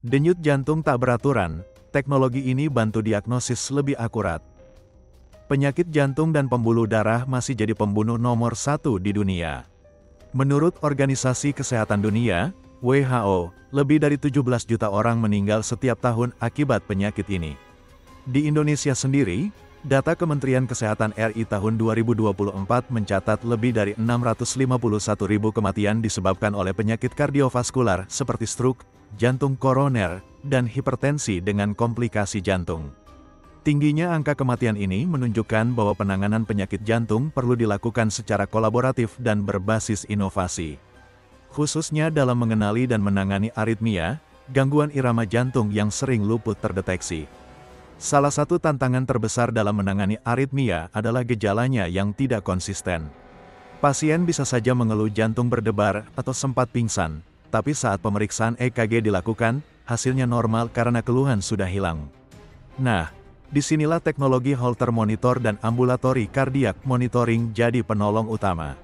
Denyut jantung tak beraturan, teknologi ini bantu diagnosis lebih akurat. Penyakit jantung dan pembuluh darah masih jadi pembunuh nomor 1 di dunia. Menurut Organisasi Kesehatan Dunia, WHO, lebih dari 17 juta orang meninggal setiap tahun akibat penyakit ini. Di Indonesia sendiri, data Kementerian Kesehatan RI tahun 2024 mencatat lebih dari 651 ribu kematian disebabkan oleh penyakit kardiovaskular seperti stroke, jantung koroner, dan hipertensi dengan komplikasi jantung. Tingginya angka kematian ini menunjukkan bahwa penanganan penyakit jantung perlu dilakukan secara kolaboratif dan berbasis inovasi. Khususnya dalam mengenali dan menangani aritmia, gangguan irama jantung yang sering luput terdeteksi. Salah satu tantangan terbesar dalam menangani aritmia adalah gejalanya yang tidak konsisten. Pasien bisa saja mengeluh jantung berdebar atau sempat pingsan, tapi saat pemeriksaan EKG dilakukan, hasilnya normal karena keluhan sudah hilang. Nah, disinilah teknologi Holter monitor dan ambulatory cardiac monitoring jadi penolong utama.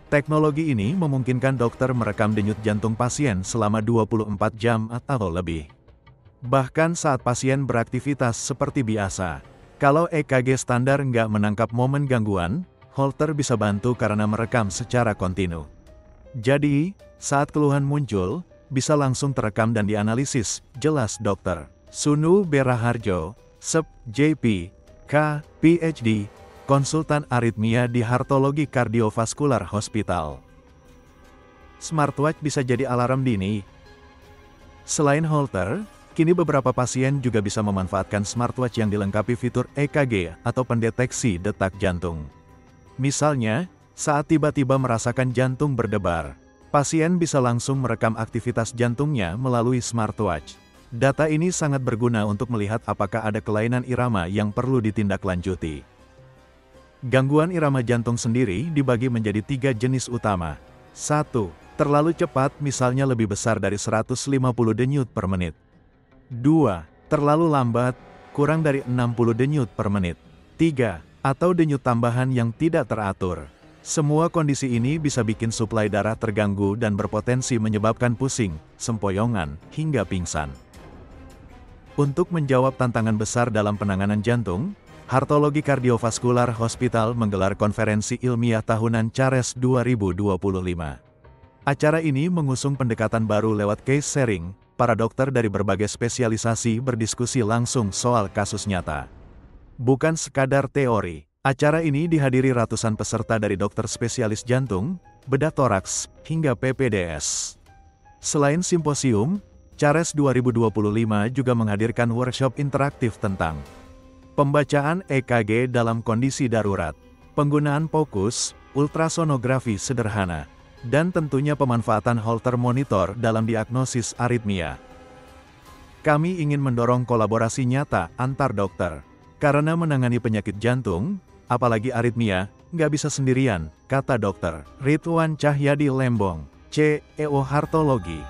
Teknologi ini memungkinkan dokter merekam denyut jantung pasien selama 24 jam atau lebih. Bahkan saat pasien beraktivitas seperti biasa. Kalau EKG standar nggak menangkap momen gangguan, Holter bisa bantu karena merekam secara kontinu. Jadi, saat keluhan muncul, bisa langsung terekam dan dianalisis, jelas Dr. Sunu Beraharjo, SEP, JP, K, PhD, konsultan aritmia di Heartology Cardiovascular Hospital. Smartwatch bisa jadi alarm dini. Selain Holter, kini beberapa pasien juga bisa memanfaatkan smartwatch yang dilengkapi fitur EKG atau pendeteksi detak jantung. Misalnya, saat tiba-tiba merasakan jantung berdebar, pasien bisa langsung merekam aktivitas jantungnya melalui smartwatch. Data ini sangat berguna untuk melihat apakah ada kelainan irama yang perlu ditindaklanjuti. Gangguan irama jantung sendiri dibagi menjadi 3 jenis utama. 1. Terlalu cepat, misalnya lebih besar dari 150 denyut per menit. 2. Terlalu lambat, kurang dari 60 denyut per menit. 3. Atau denyut tambahan yang tidak teratur. Semua kondisi ini bisa bikin suplai darah terganggu dan berpotensi menyebabkan pusing, sempoyongan, hingga pingsan. Untuk menjawab tantangan besar dalam penanganan jantung, Heartology Cardiovascular Hospital menggelar konferensi ilmiah tahunan CHARES 2025. Acara ini mengusung pendekatan baru lewat case sharing, para dokter dari berbagai spesialisasi berdiskusi langsung soal kasus nyata. Bukan sekadar teori, acara ini dihadiri ratusan peserta dari dokter spesialis jantung, bedah toraks, hingga PPDS. Selain simposium, CHARES 2025 juga menghadirkan workshop interaktif tentang pembacaan EKG dalam kondisi darurat, penggunaan fokus, ultrasonografi sederhana, dan tentunya pemanfaatan Holter monitor dalam diagnosis aritmia. Kami ingin mendorong kolaborasi nyata antar dokter, karena menangani penyakit jantung, apalagi aritmia, nggak bisa sendirian, kata Dr. Ridwan Cahyadi Lembong, CEO Heartology.